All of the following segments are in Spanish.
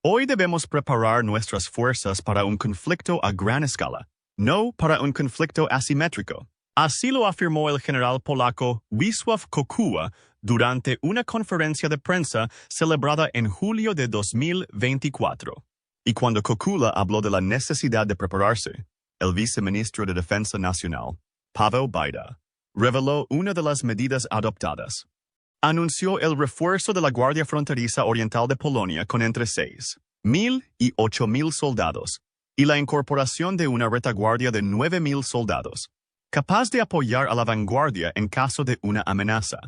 Hoy debemos preparar nuestras fuerzas para un conflicto a gran escala, no para un conflicto asimétrico. Así lo afirmó el general polaco Wisław Kokuła durante una conferencia de prensa celebrada en julio de 2024. Y cuando Kokuła habló de la necesidad de prepararse, el viceministro de Defensa Nacional, Paweł Bajda, reveló una de las medidas adoptadas. Anunció el refuerzo de la Guardia Fronteriza Oriental de Polonia con entre 6.000 y 8.000 soldados, y la incorporación de una retaguardia de 9.000 soldados, capaz de apoyar a la vanguardia en caso de una amenaza.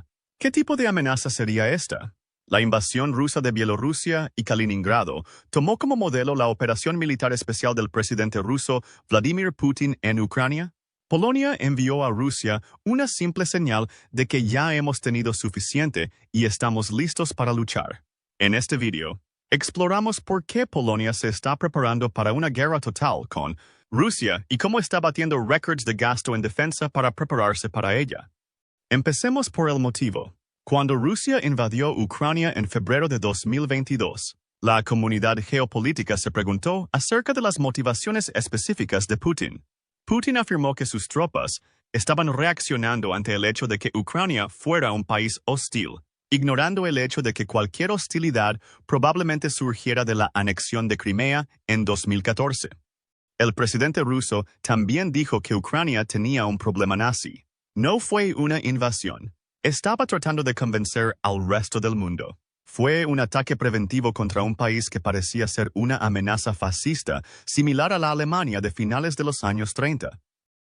¿Qué tipo de amenaza sería esta? La invasión rusa de Bielorrusia y Kaliningrado tomó como modelo la operación militar especial del presidente ruso Vladimir Putin en Ucrania. Polonia envió a Rusia una simple señal de que ya hemos tenido suficiente y estamos listos para luchar. En este video, exploramos por qué Polonia se está preparando para una guerra total con Rusia y cómo está batiendo récords de gasto en defensa para prepararse para ella. Empecemos por el motivo. Cuando Rusia invadió Ucrania en febrero de 2022, la comunidad geopolítica se preguntó acerca de las motivaciones específicas de Putin. Putin afirmó que sus tropas estaban reaccionando ante el hecho de que Ucrania fuera un país hostil, ignorando el hecho de que cualquier hostilidad probablemente surgiera de la anexión de Crimea en 2014. El presidente ruso también dijo que Ucrania tenía un problema nazi. No fue una invasión. Estaba tratando de convencer al resto del mundo. Fue un ataque preventivo contra un país que parecía ser una amenaza fascista, similar a la Alemania de finales de los años 30.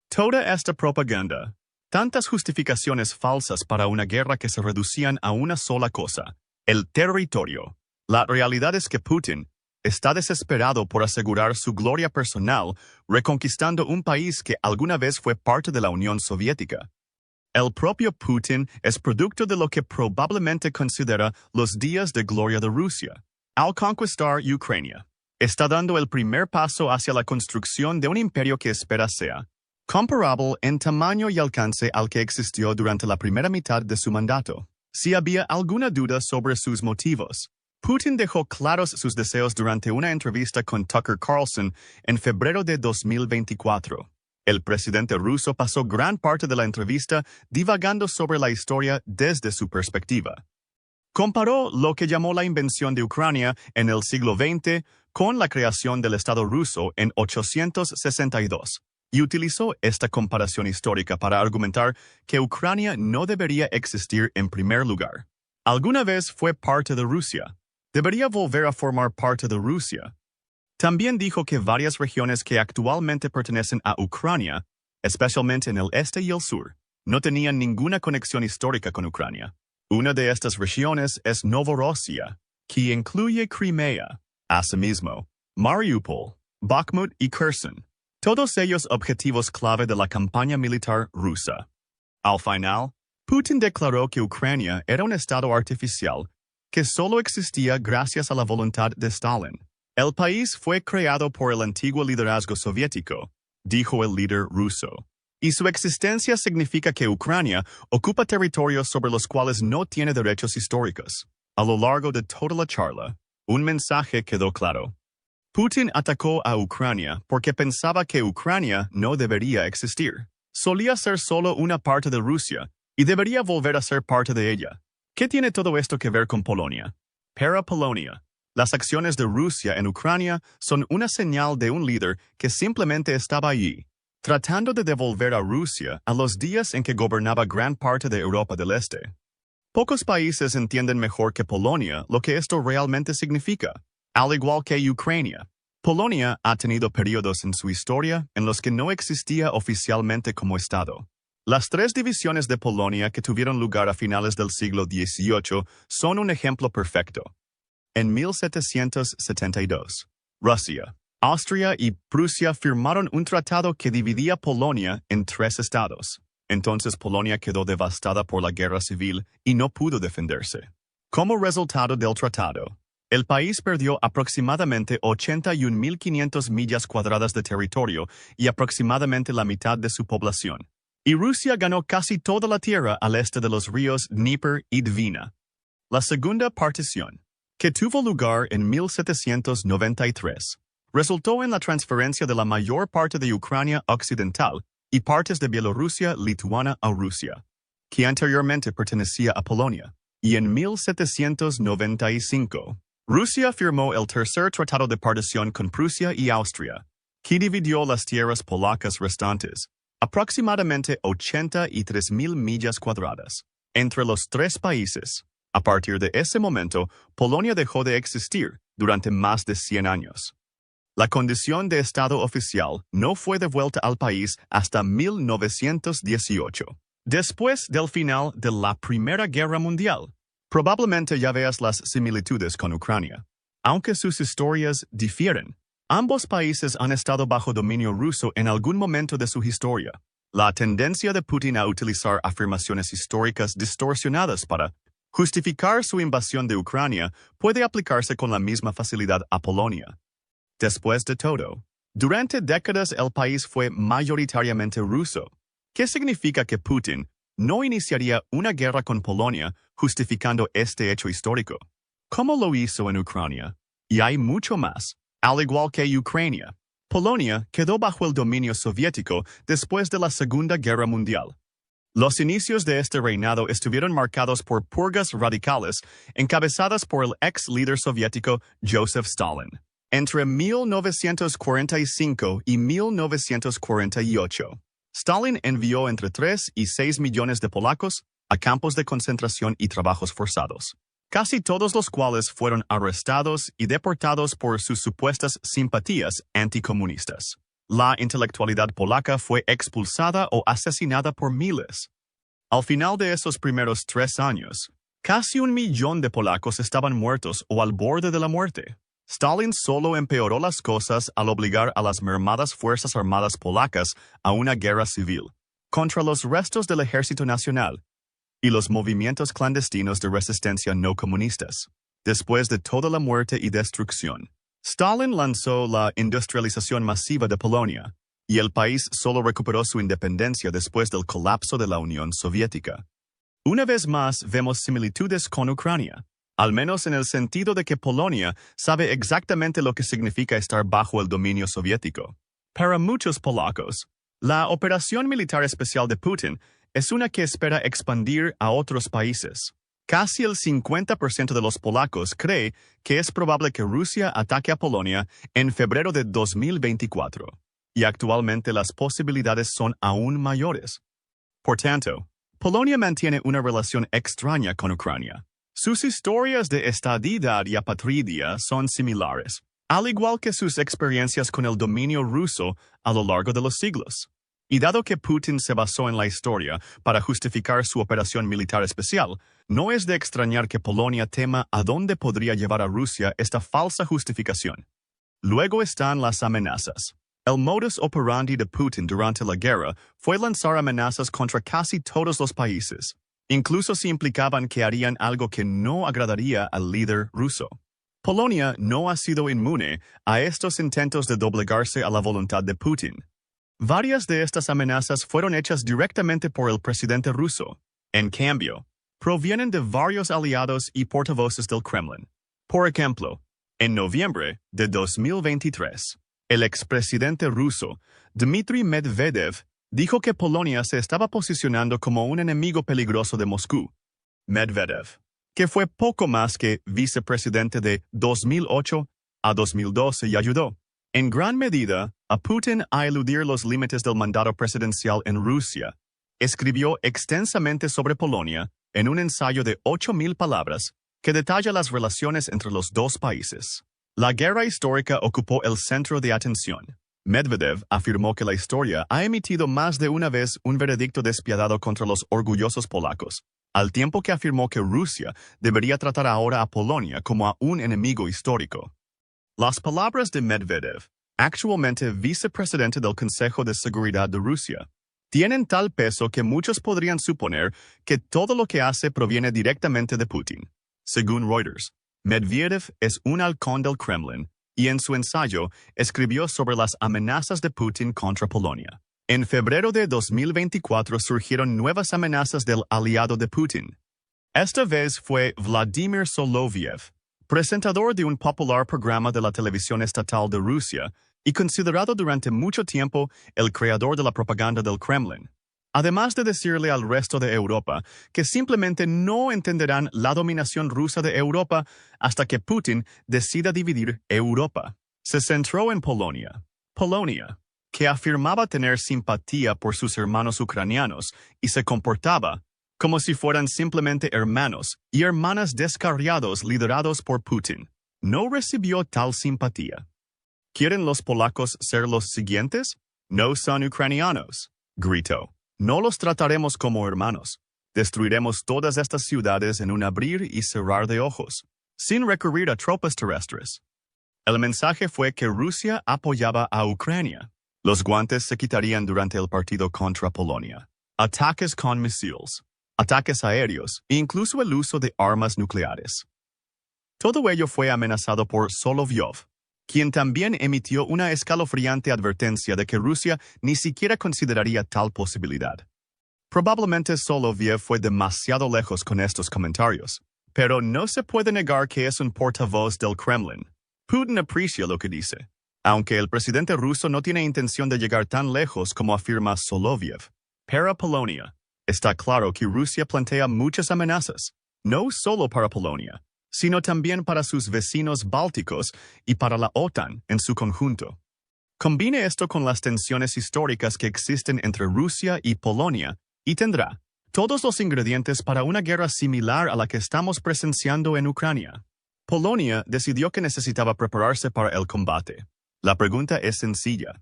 Toda esta propaganda, tantas justificaciones falsas para una guerra que se reducían a una sola cosa, el territorio. La realidad es que Putin está desesperado por asegurar su gloria personal, reconquistando un país que alguna vez fue parte de la Unión Soviética. El propio Putin es producto de lo que probablemente considera los días de gloria de Rusia. Al conquistar Ucrania, está dando el primer paso hacia la construcción de un imperio que espera sea comparable en tamaño y alcance al que existió durante la primera mitad de su mandato. Si había alguna duda sobre sus motivos, Putin dejó claros sus deseos durante una entrevista con Tucker Carlson en febrero de 2024. El presidente ruso pasó gran parte de la entrevista divagando sobre la historia desde su perspectiva. Comparó lo que llamó la invención de Ucrania en el siglo XX con la creación del Estado ruso en 862, y utilizó esta comparación histórica para argumentar que Ucrania no debería existir en primer lugar. Alguna vez fue parte de Rusia. Debería volver a formar parte de Rusia. También dijo que varias regiones que actualmente pertenecen a Ucrania, especialmente en el este y el sur, no tenían ninguna conexión histórica con Ucrania. Una de estas regiones es Novorossiya, que incluye Crimea, asimismo, Mariupol, Bakhmut y Kherson, todos ellos objetivos clave de la campaña militar rusa. Al final, Putin declaró que Ucrania era un estado artificial que solo existía gracias a la voluntad de Stalin. El país fue creado por el antiguo liderazgo soviético, dijo el líder ruso, y su existencia significa que Ucrania ocupa territorios sobre los cuales no tiene derechos históricos. A lo largo de toda la charla, un mensaje quedó claro. Putin atacó a Ucrania porque pensaba que Ucrania no debería existir. Solía ser solo una parte de Rusia y debería volver a ser parte de ella. ¿Qué tiene todo esto que ver con Polonia? Para Polonia, las acciones de Rusia en Ucrania son una señal de un líder que simplemente estaba allí, tratando de devolver a Rusia a los días en que gobernaba gran parte de Europa del Este. Pocos países entienden mejor que Polonia lo que esto realmente significa. Al igual que Ucrania, Polonia ha tenido periodos en su historia en los que no existía oficialmente como Estado. Las tres divisiones de Polonia que tuvieron lugar a finales del siglo XVIII son un ejemplo perfecto. En 1772, Rusia, Austria y Prusia firmaron un tratado que dividía Polonia en tres estados. Entonces Polonia quedó devastada por la guerra civil y no pudo defenderse. Como resultado del tratado, el país perdió aproximadamente 81.500 millas cuadradas de territorio y aproximadamente la mitad de su población. Y Rusia ganó casi toda la tierra al este de los ríos Dnieper y Dwina. La segunda partición, que tuvo lugar en 1793, resultó en la transferencia de la mayor parte de Ucrania occidental y partes de Bielorrusia lituana a Rusia, que anteriormente pertenecía a Polonia, y en 1795, Rusia firmó el tercer tratado de partición con Prusia y Austria, que dividió las tierras polacas restantes, aproximadamente 83,000 millas cuadradas, entre los tres países. A partir de ese momento, Polonia dejó de existir durante más de 100 años. La condición de Estado oficial no fue devuelta al país hasta 1918, después del final de la Primera Guerra Mundial. Probablemente ya veas las similitudes con Ucrania. Aunque sus historias difieren, ambos países han estado bajo dominio ruso en algún momento de su historia. La tendencia de Putin a utilizar afirmaciones históricas distorsionadas para justificar su invasión de Ucrania puede aplicarse con la misma facilidad a Polonia. Después de todo, durante décadas el país fue mayoritariamente ruso, ¿qué significa que Putin no iniciaría una guerra con Polonia justificando este hecho histórico, como lo hizo en Ucrania? Y hay mucho más. Al igual que Ucrania, Polonia quedó bajo el dominio soviético después de la Segunda Guerra Mundial. Los inicios de este reinado estuvieron marcados por purgas radicales encabezadas por el ex líder soviético Joseph Stalin. Entre 1945 y 1948, Stalin envió entre 3 y 6 millones de polacos a campos de concentración y trabajos forzados, casi todos los cuales fueron arrestados y deportados por sus supuestas simpatías anticomunistas. La intelectualidad polaca fue expulsada o asesinada por miles. Al final de esos primeros 3 años, casi 1 millón de polacos estaban muertos o al borde de la muerte. Stalin solo empeoró las cosas al obligar a las mermadas Fuerzas Armadas polacas a una guerra civil contra los restos del Ejército Nacional y los movimientos clandestinos de resistencia no comunistas. Después de toda la muerte y destrucción, Stalin lanzó la industrialización masiva de Polonia, y el país solo recuperó su independencia después del colapso de la Unión Soviética. Una vez más vemos similitudes con Ucrania, al menos en el sentido de que Polonia sabe exactamente lo que significa estar bajo el dominio soviético. Para muchos polacos, la operación militar especial de Putin es una que espera expandir a otros países. Casi el 50% de los polacos cree que es probable que Rusia ataque a Polonia en febrero de 2024, y actualmente las posibilidades son aún mayores. Por tanto, Polonia mantiene una relación extraña con Ucrania. Sus historias de estadidad y apatridia son similares, al igual que sus experiencias con el dominio ruso a lo largo de los siglos. Y dado que Putin se basó en la historia para justificar su operación militar especial, no es de extrañar que Polonia tema a dónde podría llevar a Rusia esta falsa justificación. Luego están las amenazas. El modus operandi de Putin durante la guerra fue lanzar amenazas contra casi todos los países, incluso si implicaban que harían algo que no agradaría al líder ruso. Polonia no ha sido inmune a estos intentos de doblegarse a la voluntad de Putin. Varias de estas amenazas fueron hechas directamente por el presidente ruso. En cambio, provienen de varios aliados y portavoces del Kremlin. Por ejemplo, en noviembre de 2023, el expresidente ruso Dmitry Medvedev dijo que Polonia se estaba posicionando como un enemigo peligroso de Moscú. Medvedev, que fue poco más que vicepresidente de 2008 a 2012 y ayudó, en gran medida, a Putin a eludir los límites del mandato presidencial en Rusia, escribió extensamente sobre Polonia en un ensayo de 8,000 palabras que detalla las relaciones entre los dos países. La guerra histórica ocupó el centro de atención. Medvedev afirmó que la historia ha emitido más de una vez un veredicto despiadado contra los orgullosos polacos, al tiempo que afirmó que Rusia debería tratar ahora a Polonia como a un enemigo histórico. Las palabras de Medvedev, actualmente vicepresidente del Consejo de Seguridad de Rusia, tienen tal peso que muchos podrían suponer que todo lo que hace proviene directamente de Putin. Según Reuters, Medvedev es un halcón del Kremlin y en su ensayo escribió sobre las amenazas de Putin contra Polonia. En febrero de 2024 surgieron nuevas amenazas del aliado de Putin. Esta vez fue Vladimir Soloviev, presentador de un popular programa de la televisión estatal de Rusia y considerado durante mucho tiempo el creador de la propaganda del Kremlin. Además de decirle al resto de Europa que simplemente no entenderán la dominación rusa de Europa hasta que Putin decida dividir Europa. Se centró en Polonia. Polonia, que afirmaba tener simpatía por sus hermanos ucranianos y se comportaba como si fueran simplemente hermanos y hermanas descarriados liderados por Putin, no recibió tal simpatía. ¿Quieren los polacos ser los siguientes? No son ucranianos, gritó. No los trataremos como hermanos. Destruiremos todas estas ciudades en un abrir y cerrar de ojos, sin recurrir a tropas terrestres. El mensaje fue que Rusia apoyaba a Ucrania. Los guantes se quitarían durante el partido contra Polonia. Ataques con misiles, ataques aéreos e incluso el uso de armas nucleares. Todo ello fue amenazado por Solovyov, quien también emitió una escalofriante advertencia de que Rusia ni siquiera consideraría tal posibilidad. Probablemente Soloviev fue demasiado lejos con estos comentarios, pero no se puede negar que es un portavoz del Kremlin. Putin aprecia lo que dice, aunque el presidente ruso no tiene intención de llegar tan lejos como afirma Soloviev. Para Polonia, está claro que Rusia plantea muchas amenazas, no solo para Polonia, sino también para sus vecinos bálticos y para la OTAN en su conjunto. Combine esto con las tensiones históricas que existen entre Rusia y Polonia y tendrá todos los ingredientes para una guerra similar a la que estamos presenciando en Ucrania. Polonia decidió que necesitaba prepararse para el combate. La pregunta es sencilla.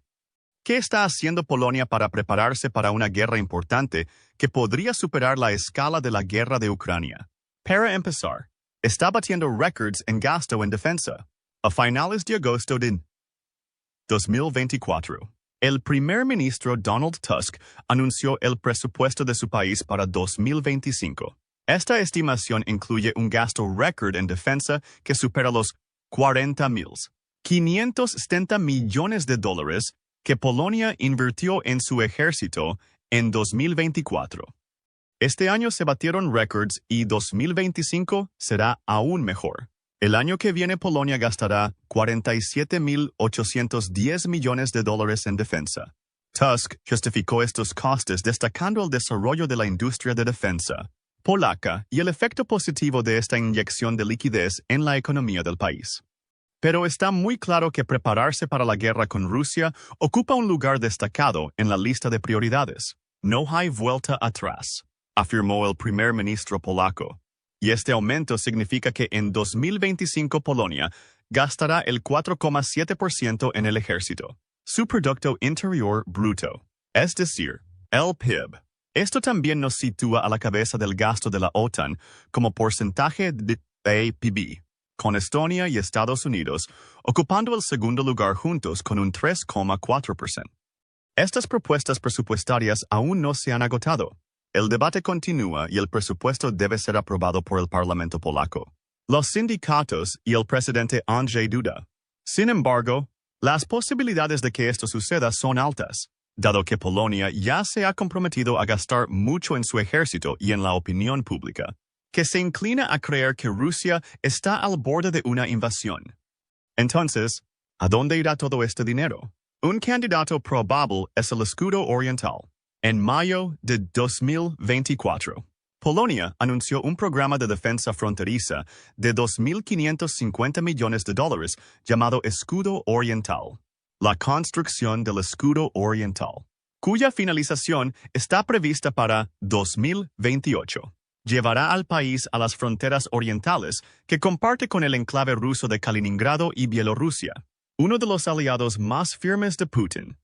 ¿Qué está haciendo Polonia para prepararse para una guerra importante que podría superar la escala de la guerra de Ucrania? Para empezar, está batiendo récords en gasto en defensa. A finales de agosto de 2024, el primer ministro Donald Tusk anunció el presupuesto de su país para 2025. Esta estimación incluye un gasto récord en defensa que supera los 40.570 millones de dólares que Polonia invirtió en su ejército en 2024. Este año se batieron récords y 2025 será aún mejor. El año que viene Polonia gastará 47.810 millones de dólares en defensa. Tusk justificó estos costes destacando el desarrollo de la industria de defensa polaca y el efecto positivo de esta inyección de liquidez en la economía del país. Pero está muy claro que prepararse para la guerra con Rusia ocupa un lugar destacado en la lista de prioridades. No hay vuelta atrás, afirmó el primer ministro polaco. Y este aumento significa que en 2025 Polonia gastará el 4,7% en el ejército, su Producto Interior Bruto, es decir, el PIB. Esto también nos sitúa a la cabeza del gasto de la OTAN como porcentaje de PIB, con Estonia y Estados Unidos ocupando el segundo lugar juntos con un 3,4%. Estas propuestas presupuestarias aún no se han agotado. El debate continúa y el presupuesto debe ser aprobado por el Parlamento polaco, los sindicatos y el presidente Andrzej Duda. Sin embargo, las posibilidades de que esto suceda son altas, dado que Polonia ya se ha comprometido a gastar mucho en su ejército y en la opinión pública, que se inclina a creer que Rusia está al borde de una invasión. Entonces, ¿a dónde irá todo este dinero? Un candidato probable es el escudo oriental. En mayo de 2024, Polonia anunció un programa de defensa fronteriza de 2.550 millones de dólares llamado Escudo Oriental. La construcción del Escudo Oriental, cuya finalización está prevista para 2028, llevará al país a las fronteras orientales que comparte con el enclave ruso de Kaliningrado y Bielorrusia, uno de los aliados más firmes de Putin.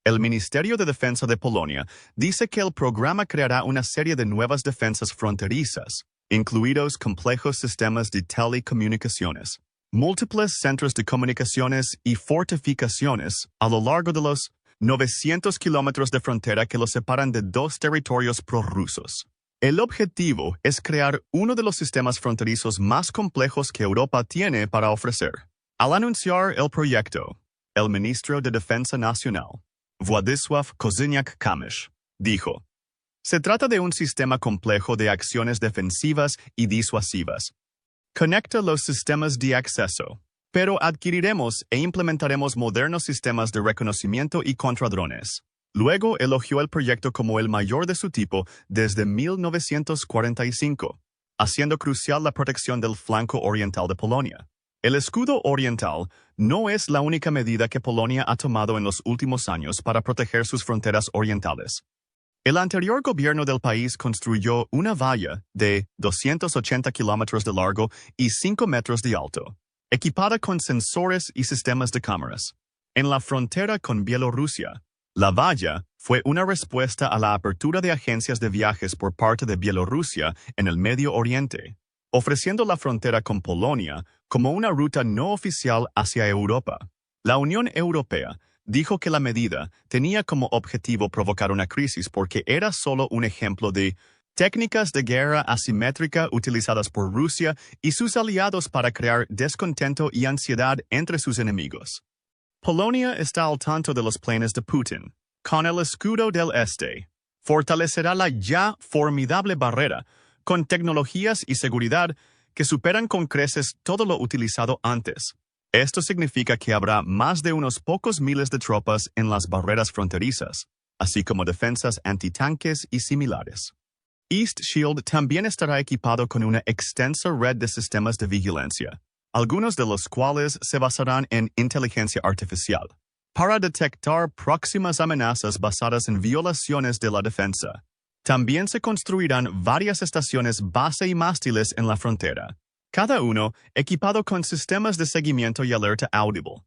El Ministerio de Defensa de Polonia dice que el programa creará una serie de nuevas defensas fronterizas, incluidos complejos sistemas de telecomunicaciones, múltiples centros de comunicaciones y fortificaciones a lo largo de los 900 kilómetros de frontera que los separan de dos territorios prorrusos. El objetivo es crear uno de los sistemas fronterizos más complejos que Europa tiene para ofrecer. Al anunciar el proyecto, el ministro de Defensa Nacional, Władysław Kosiniak-Kamysz, dijo: se trata de un sistema complejo de acciones defensivas y disuasivas, Conecta los sistemas de acceso. Pero adquiriremos e implementaremos modernos sistemas de reconocimiento y contradrones. Luego elogió el proyecto como el mayor de su tipo desde 1945, haciendo crucial la protección del flanco oriental de Polonia. El escudo oriental no es la única medida que Polonia ha tomado en los últimos años para proteger sus fronteras orientales. El anterior gobierno del país construyó una valla de 280 kilómetros de largo y 5 metros de alto, equipada con sensores y sistemas de cámaras. En la frontera con Bielorrusia, la valla fue una respuesta a la apertura de agencias de viajes por parte de Bielorrusia en el Medio Oriente, ofreciendo la frontera con Polonia como una ruta no oficial hacia Europa. La Unión Europea dijo que la medida tenía como objetivo provocar una crisis porque era solo un ejemplo de técnicas de guerra asimétrica utilizadas por Rusia y sus aliados para crear descontento y ansiedad entre sus enemigos. Polonia está al tanto de los planes de Putin. Con el escudo del Este, fortalecerá la ya formidable barrera con tecnologías y seguridad que superan con creces todo lo utilizado antes. Esto significa que habrá más de unos pocos miles de tropas en las barreras fronterizas, así como defensas antitanques y similares. East Shield también estará equipado con una extensa red de sistemas de vigilancia, algunos de los cuales se basarán en inteligencia artificial, para detectar próximas amenazas basadas en violaciones de la defensa. También se construirán varias estaciones base y mástiles en la frontera, cada uno equipado con sistemas de seguimiento y alerta audible.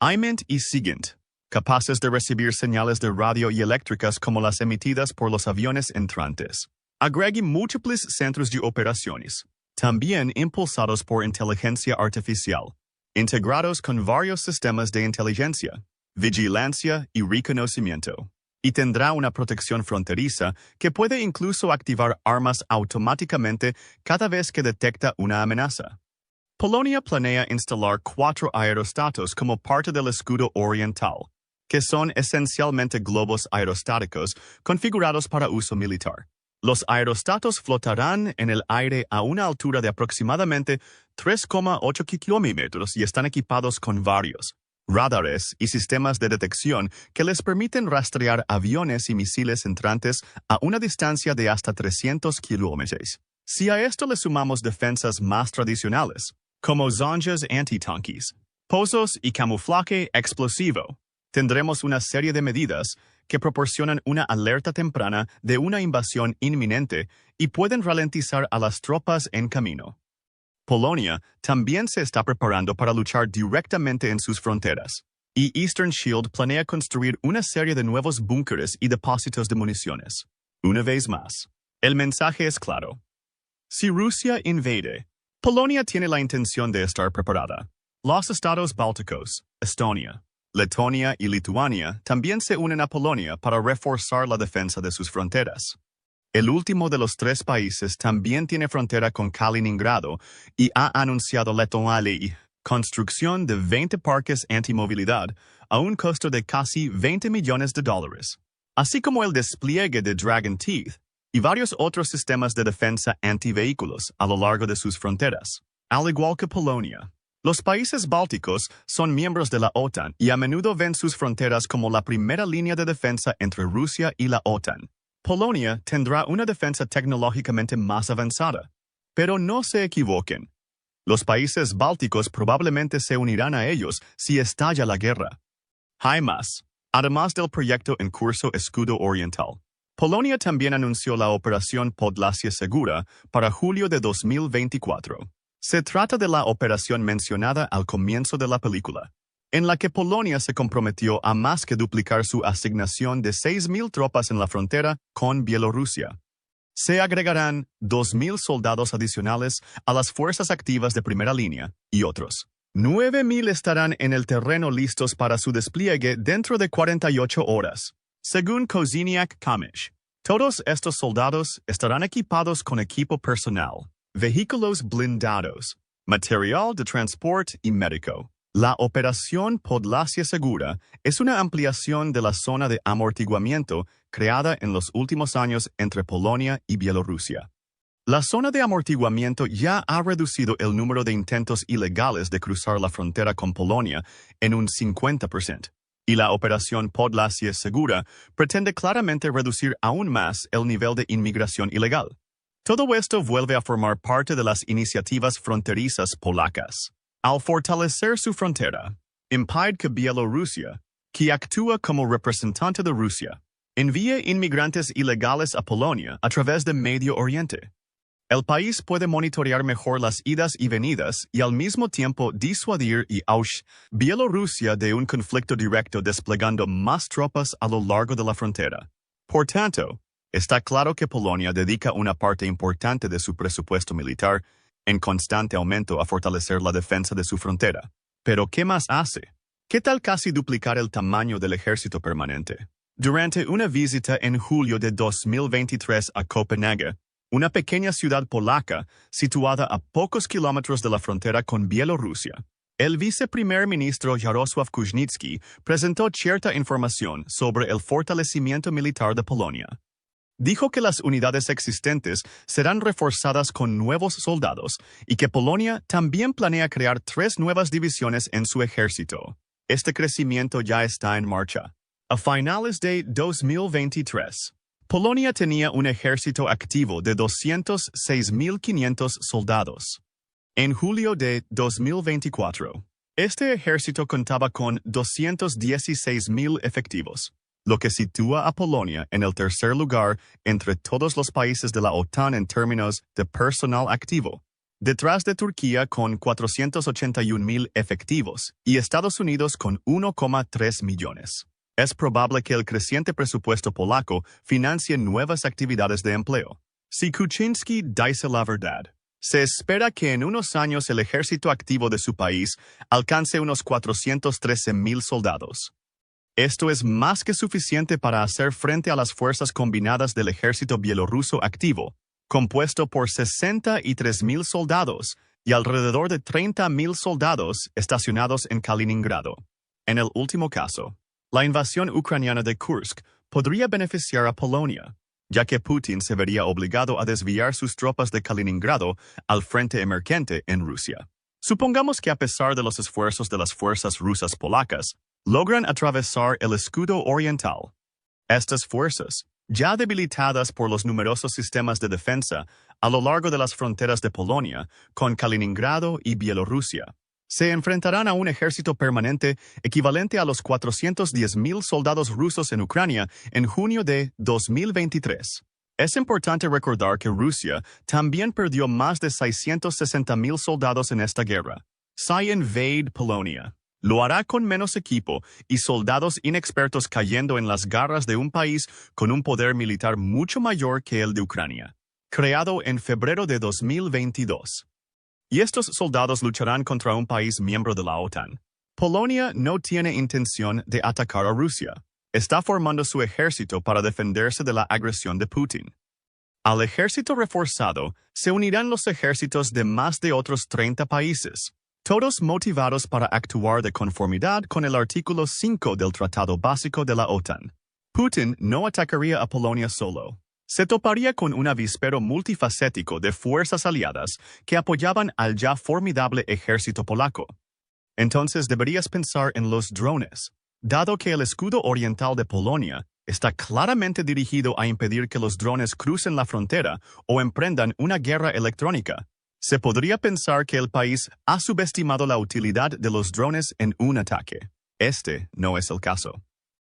IMENT y SIGINT, capaces de recibir señales de radio y eléctricas como las emitidas por los aviones entrantes. Agregue múltiples centros de operaciones, también impulsados por inteligencia artificial, integrados con varios sistemas de inteligencia, vigilancia y reconocimiento. Y tendrá una protección fronteriza que puede incluso activar armas automáticamente cada vez que detecta una amenaza. Polonia planea instalar 4 aerostatos como parte del escudo oriental, que son esencialmente globos aerostáticos configurados para uso militar. Los aerostatos flotarán en el aire a una altura de aproximadamente 3,8 kilómetros y están equipados con varios radares y sistemas de detección que les permiten rastrear aviones y misiles entrantes a una distancia de hasta 300 kilómetros. Si a esto le sumamos defensas más tradicionales, como zonjas antitanques, pozos y camuflaje explosivo, tendremos una serie de medidas que proporcionan una alerta temprana de una invasión inminente y pueden ralentizar a las tropas en camino. Polonia también se está preparando para luchar directamente en sus fronteras, y Eastern Shield planea construir una serie de nuevos búnkeres y depósitos de municiones. Una vez más, el mensaje es claro. Si Rusia invade, Polonia tiene la intención de estar preparada. Los estados bálticos, Estonia, Letonia y Lituania también se unen a Polonia para reforzar la defensa de sus fronteras. El último de los 3 países también tiene frontera con Kaliningrado y ha anunciado Letonia construcción de 20 parques antimovilidad a un costo de casi $20 millones, así como el despliegue de Dragon Teeth y varios otros sistemas de defensa antivehículos a lo largo de sus fronteras. Al igual que Polonia, los países bálticos son miembros de la OTAN y a menudo ven sus fronteras como la primera línea de defensa entre Rusia y la OTAN. Polonia tendrá una defensa tecnológicamente más avanzada, pero no se equivoquen. Los países bálticos probablemente se unirán a ellos si estalla la guerra. Hay más. Además del proyecto en curso Escudo Oriental, Polonia también anunció la operación Podlasie Segura para julio de 2024. Se trata de la operación mencionada al comienzo de la película, en la que Polonia se comprometió a más que duplicar su asignación de 6,000 tropas en la frontera con Bielorrusia. Se agregarán 2,000 soldados adicionales a las fuerzas activas de primera línea y otros 9,000 estarán en el terreno listos para su despliegue dentro de 48 horas, según Kozyniak Kamysz. Todos estos soldados estarán equipados con equipo personal, vehículos blindados, material de transporte y médico. La operación Podlasie Segura es una ampliación de la zona de amortiguamiento creada en los últimos años entre Polonia y Bielorrusia. La zona de amortiguamiento ya ha reducido el número de intentos ilegales de cruzar la frontera con Polonia en un 50%, y la operación Podlasie Segura pretende claramente reducir aún más el nivel de inmigración ilegal. Todo esto vuelve a formar parte de las iniciativas fronterizas polacas. Al fortalecer su frontera, impide que Bielorrusia, que actúa como representante de Rusia, envíe inmigrantes ilegales a Polonia a través de Medio Oriente. El país puede monitorear mejor las idas y venidas y al mismo tiempo disuadir y Bielorrusia de un conflicto directo desplegando más tropas a lo largo de la frontera. Por tanto, está claro que Polonia dedica una parte importante de su presupuesto militar en constante aumento a fortalecer la defensa de su frontera. Pero ¿qué más hace? ¿Qué tal casi duplicar el tamaño del ejército permanente? Durante una visita en julio de 2023 a Copenhague, una pequeña ciudad polaca situada a pocos kilómetros de la frontera con Bielorrusia, el viceprimer ministro Jarosław Kuźnicki presentó cierta información sobre el fortalecimiento militar de Polonia. Dijo que las unidades existentes serán reforzadas con nuevos soldados y que Polonia también planea crear 3 nuevas divisiones en su ejército. Este crecimiento ya está en marcha. A finales de 2023, Polonia tenía un ejército activo de 206.500 soldados. En julio de 2024, este ejército contaba con 216.000 efectivos, lo que sitúa a Polonia en el tercer lugar entre todos los países de la OTAN en términos de personal activo, detrás de Turquía con 481.000 efectivos y Estados Unidos con 1,3 millones. Es probable que el creciente presupuesto polaco financie nuevas actividades de empleo. Si Kuczynski dice la verdad, se espera que en unos años el ejército activo de su país alcance unos 413.000 soldados. Esto es más que suficiente para hacer frente a las fuerzas combinadas del ejército bielorruso activo, compuesto por 63.000 soldados y alrededor de 30.000 soldados estacionados en Kaliningrado. En el último caso, la invasión ucraniana de Kursk podría beneficiar a Polonia, ya que Putin se vería obligado a desviar sus tropas de Kaliningrado al frente emergente en Rusia. Supongamos que a pesar de los esfuerzos de las fuerzas rusas polacas, logran atravesar el escudo oriental. Estas fuerzas, ya debilitadas por los numerosos sistemas de defensa a lo largo de las fronteras de Polonia con Kaliningrado y Bielorrusia, se enfrentarán a un ejército permanente equivalente a los 410.000 soldados rusos en Ucrania en junio de 2023. Es importante recordar que Rusia también perdió más de 660.000 soldados en esta guerra. Si invade Polonia, lo hará con menos equipo y soldados inexpertos cayendo en las garras de un país con un poder militar mucho mayor que el de Ucrania, creado en febrero de 2022. Y estos soldados lucharán contra un país miembro de la OTAN. Polonia no tiene intención de atacar a Rusia. Está formando su ejército para defenderse de la agresión de Putin. Al ejército reforzado se unirán los ejércitos de más de otros 30 países, todos motivados para actuar de conformidad con el artículo 5 del Tratado Básico de la OTAN. Putin no atacaría a Polonia solo. Se toparía con un avispero multifacético de fuerzas aliadas que apoyaban al ya formidable ejército polaco. Entonces deberías pensar en los drones, dado que el escudo oriental de Polonia está claramente dirigido a impedir que los drones crucen la frontera o emprendan una guerra electrónica. Se podría pensar que el país ha subestimado la utilidad de los drones en un ataque. Este no es el caso.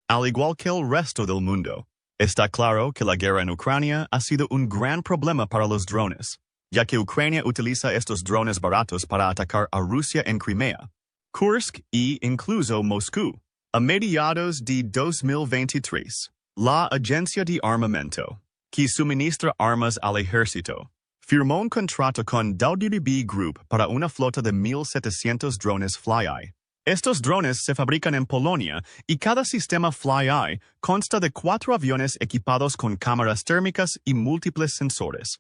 Al igual que el resto del mundo, está claro que la guerra en Ucrania ha sido un gran problema para los drones, ya que Ucrania utiliza estos drones baratos para atacar a Rusia en Crimea, Kursk e incluso Moscú. A mediados de 2023, la Agencia de Armamento, que suministra armas al ejército, firmó un contrato con DoudDB Group para una flota de 1.700 drones FlyEye. Estos drones se fabrican en Polonia y cada sistema FlyEye consta de 4 aviones equipados con cámaras térmicas y múltiples sensores.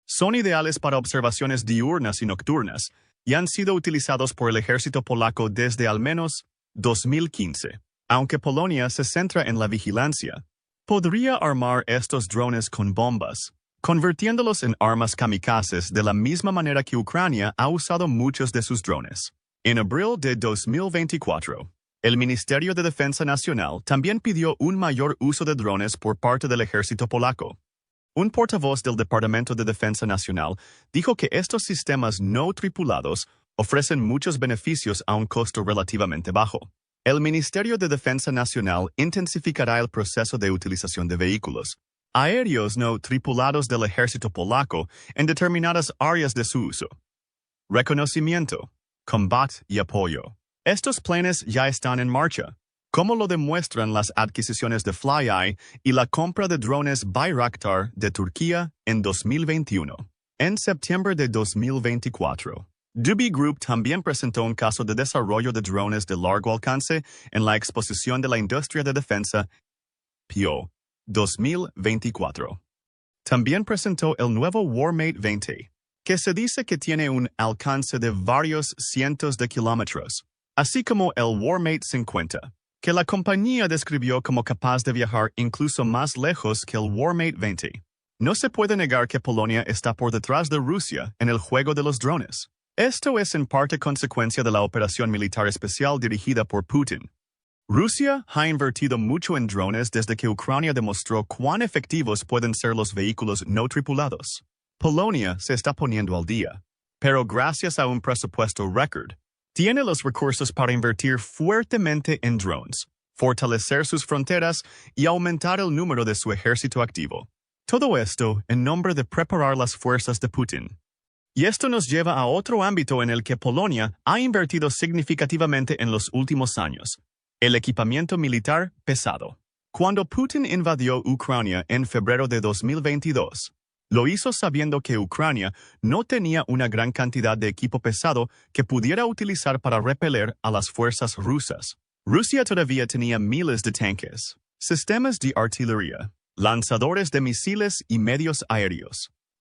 Son ideales para observaciones diurnas y nocturnas y han sido utilizados por el ejército polaco desde al menos 2015. Aunque Polonia se centra en la vigilancia, podría armar estos drones con bombas, convirtiéndolos en armas kamikazes de la misma manera que Ucrania ha usado muchos de sus drones. En abril de 2024, el Ministerio de Defensa Nacional también pidió un mayor uso de drones por parte del ejército polaco. Un portavoz del Departamento de Defensa Nacional dijo que estos sistemas no tripulados ofrecen muchos beneficios a un costo relativamente bajo. El Ministerio de Defensa Nacional intensificará el proceso de utilización de vehículos aéreos no tripulados del ejército polaco en determinadas áreas de su uso. Reconocimiento, combate y apoyo. Estos planes ya están en marcha, como lo demuestran las adquisiciones de FlyEye y la compra de drones Bayraktar de Turquía en 2021. En septiembre de 2024, Duby Group también presentó un caso de desarrollo de drones de largo alcance en la Exposición de la Industria de Defensa PO 2024. También presentó el nuevo Warmate 20, que se dice que tiene un alcance de varios cientos de kilómetros, así como el Warmate 50, que la compañía describió como capaz de viajar incluso más lejos que el Warmate 20. No se puede negar que Polonia está por detrás de Rusia en el juego de los drones. Esto es en parte consecuencia de la operación militar especial dirigida por Putin. Rusia ha invertido mucho en drones desde que Ucrania demostró cuán efectivos pueden ser los vehículos no tripulados. Polonia se está poniendo al día, pero gracias a un presupuesto récord, tiene los recursos para invertir fuertemente en drones, fortalecer sus fronteras y aumentar el número de su ejército activo. Todo esto en nombre de preparar las fuerzas de Putin. Y esto nos lleva a otro ámbito en el que Polonia ha invertido significativamente en los últimos años: el equipamiento militar pesado. Cuando Putin invadió Ucrania en febrero de 2022, lo hizo sabiendo que Ucrania no tenía una gran cantidad de equipo pesado que pudiera utilizar para repeler a las fuerzas rusas. Rusia todavía tenía miles de tanques, sistemas de artillería, lanzadores de misiles y medios aéreos.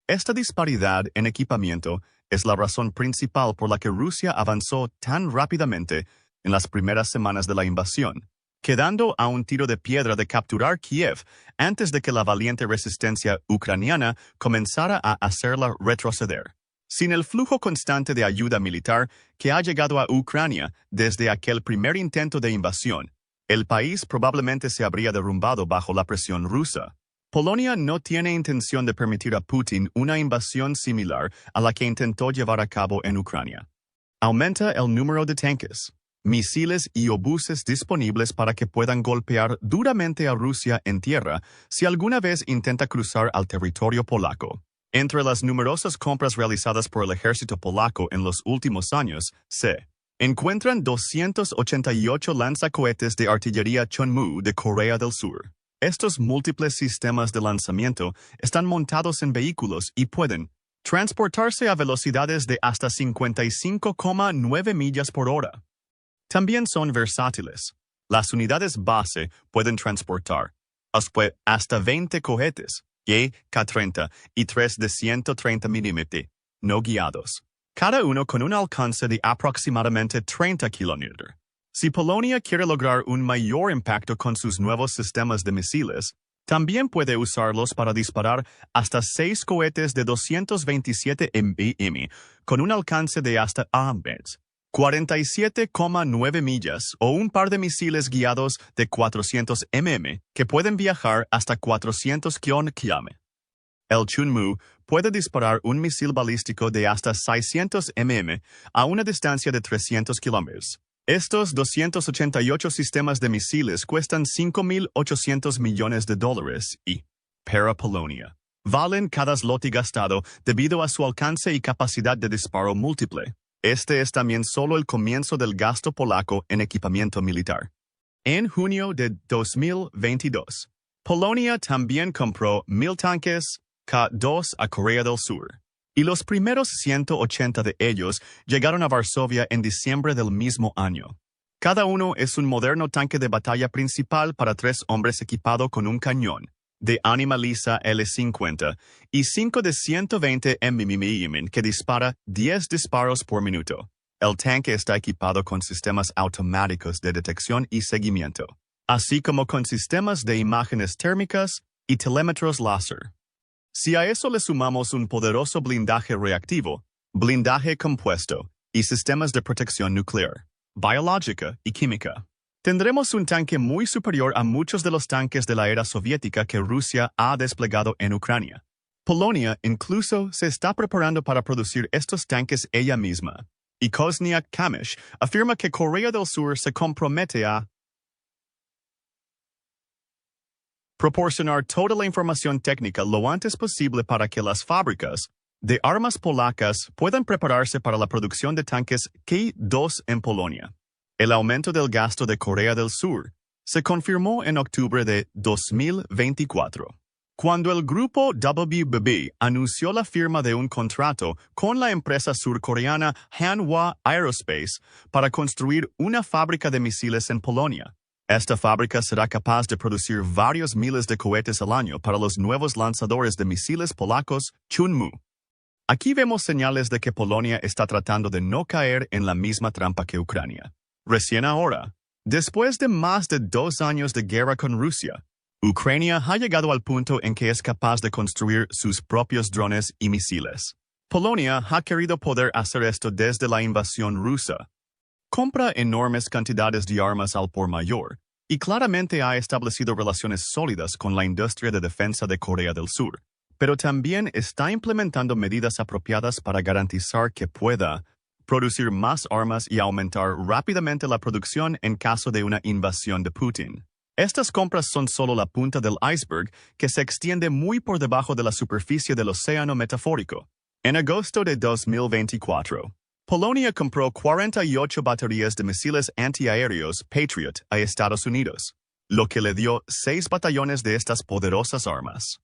Esta disparidad en equipamiento es la razón principal por la que Rusia avanzó tan rápidamente en las primeras semanas de la invasión, quedando a un tiro de piedra de capturar Kiev antes de que la valiente resistencia ucraniana comenzara a hacerla retroceder. Sin el flujo constante de ayuda militar que ha llegado a Ucrania desde aquel primer intento de invasión, el país probablemente se habría derrumbado bajo la presión rusa. Polonia no tiene intención de permitir a Putin una invasión similar a la que intentó llevar a cabo en Ucrania. Aumenta el número de tanques, misiles y obuses disponibles para que puedan golpear duramente a Rusia en tierra si alguna vez intenta cruzar al territorio polaco. Entre las numerosas compras realizadas por el ejército polaco en los últimos años, se encuentran 288 lanzacohetes de artillería Chunmoo de Corea del Sur. Estos múltiples sistemas de lanzamiento están montados en vehículos y pueden transportarse a velocidades de hasta 55,9 millas por hora. También son versátiles. Las unidades base pueden transportar hasta 20 cohetes, K-30 y 3 de 130 mm, no guiados, cada uno con un alcance de aproximadamente 30 km. Si Polonia quiere lograr un mayor impacto con sus nuevos sistemas de misiles, también puede usarlos para disparar hasta 6 cohetes de 227 mm con un alcance de hasta 47,9 millas o un par de misiles guiados de 400 mm que pueden viajar hasta 400 km. El Chunmoo puede disparar un misil balístico de hasta 600 mm a una distancia de 300 km. Estos 288 sistemas de misiles cuestan $5.800 millones y, para Polonia, valen cada zloty gastado debido a su alcance y capacidad de disparo múltiple. Este es también solo el comienzo del gasto polaco en equipamiento militar. En junio de 2022, Polonia también compró 1,000 tanques K2 a Corea del Sur, y los primeros 180 de ellos llegaron a Varsovia en diciembre del mismo año. Cada uno es un moderno tanque de batalla principal para 3 hombres equipado con un cañón de ánima lisa L50 y 5 de 120 mm que dispara 10 disparos por minuto. El tanque está equipado con sistemas automáticos de detección y seguimiento, así como con sistemas de imágenes térmicas y telémetros láser. Si a eso le sumamos un poderoso blindaje reactivo, blindaje compuesto y sistemas de protección nuclear, biológica y química, tendremos un tanque muy superior a muchos de los tanques de la era soviética que Rusia ha desplegado en Ucrania. Polonia incluso se está preparando para producir estos tanques ella misma, y Kosniak Kamysh afirma que Corea del Sur se compromete a proporcionar toda la información técnica lo antes posible para que las fábricas de armas polacas puedan prepararse para la producción de tanques K-2 en Polonia. El aumento del gasto de Corea del Sur se confirmó en octubre de 2024, cuando el grupo WBB anunció la firma de un contrato con la empresa surcoreana Hanwha Aerospace para construir una fábrica de misiles en Polonia. Esta fábrica será capaz de producir varios miles de cohetes al año para los nuevos lanzadores de misiles polacos Chunmoo. Aquí vemos señales de que Polonia está tratando de no caer en la misma trampa que Ucrania. Recién ahora, después de más de 2 años de guerra con Rusia, Ucrania ha llegado al punto en que es capaz de construir sus propios drones y misiles. Polonia ha querido poder hacer esto desde la invasión rusa. Compra enormes cantidades de armas al por mayor y claramente ha establecido relaciones sólidas con la industria de defensa de Corea del Sur, pero también está implementando medidas apropiadas para garantizar que pueda producir más armas y aumentar rápidamente la producción en caso de una invasión de Putin. Estas compras son solo la punta del iceberg que se extiende muy por debajo de la superficie del océano metafórico. En agosto de 2024, Polonia compró 48 baterías de misiles antiaéreos Patriot a Estados Unidos, lo que le dio 6 batallones de estas poderosas armas.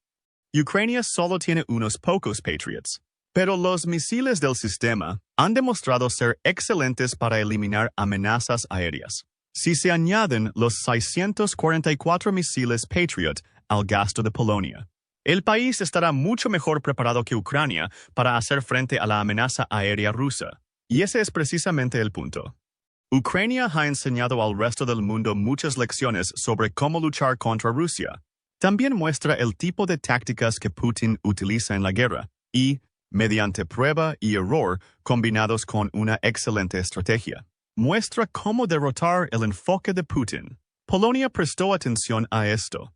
Ucrania solo tiene unos pocos Patriots, pero los misiles del sistema han demostrado ser excelentes para eliminar amenazas aéreas. Si se añaden los 644 misiles Patriot al gasto de Polonia, el país estará mucho mejor preparado que Ucrania para hacer frente a la amenaza aérea rusa. Y ese es precisamente el punto. Ucrania ha enseñado al resto del mundo muchas lecciones sobre cómo luchar contra Rusia. También muestra el tipo de tácticas que Putin utiliza en la guerra y, mediante prueba y error combinados con una excelente estrategia, muestra cómo derrotar el enfoque de Putin. Polonia prestó atención a esto.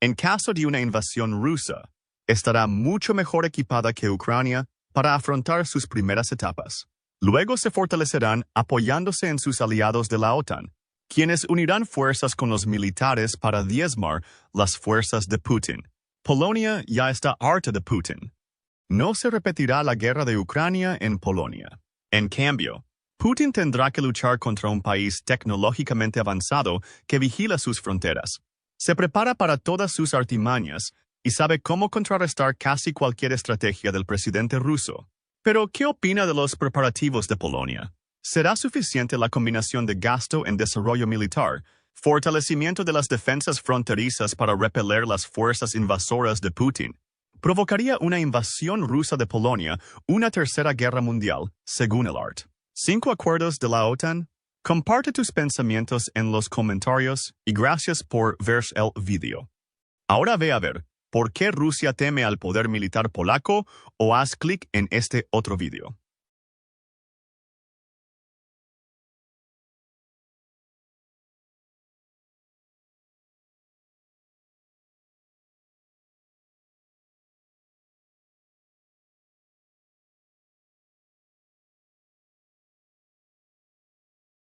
En caso de una invasión rusa, estará mucho mejor equipada que Ucrania para afrontar sus primeras etapas. Luego se fortalecerán apoyándose en sus aliados de la OTAN, quienes unirán fuerzas con los militares para diezmar las fuerzas de Putin. Polonia ya está harta de Putin. No se repetirá la guerra de Ucrania en Polonia. En cambio, Putin tendrá que luchar contra un país tecnológicamente avanzado que vigila sus fronteras. Se prepara para todas sus artimañas y sabe cómo contrarrestar casi cualquier estrategia del presidente ruso. Pero, ¿qué opina de los preparativos de Polonia? ¿Será suficiente la combinación de gasto en desarrollo militar, fortalecimiento de las defensas fronterizas para repeler las fuerzas invasoras de Putin? ¿Provocaría una invasión rusa de Polonia una tercera guerra mundial, según el ART? 5 acuerdos de la OTAN. Comparte tus pensamientos en los comentarios y gracias por ver el video. Ahora ve a ver por qué Rusia teme al poder militar polaco o haz clic en este otro video.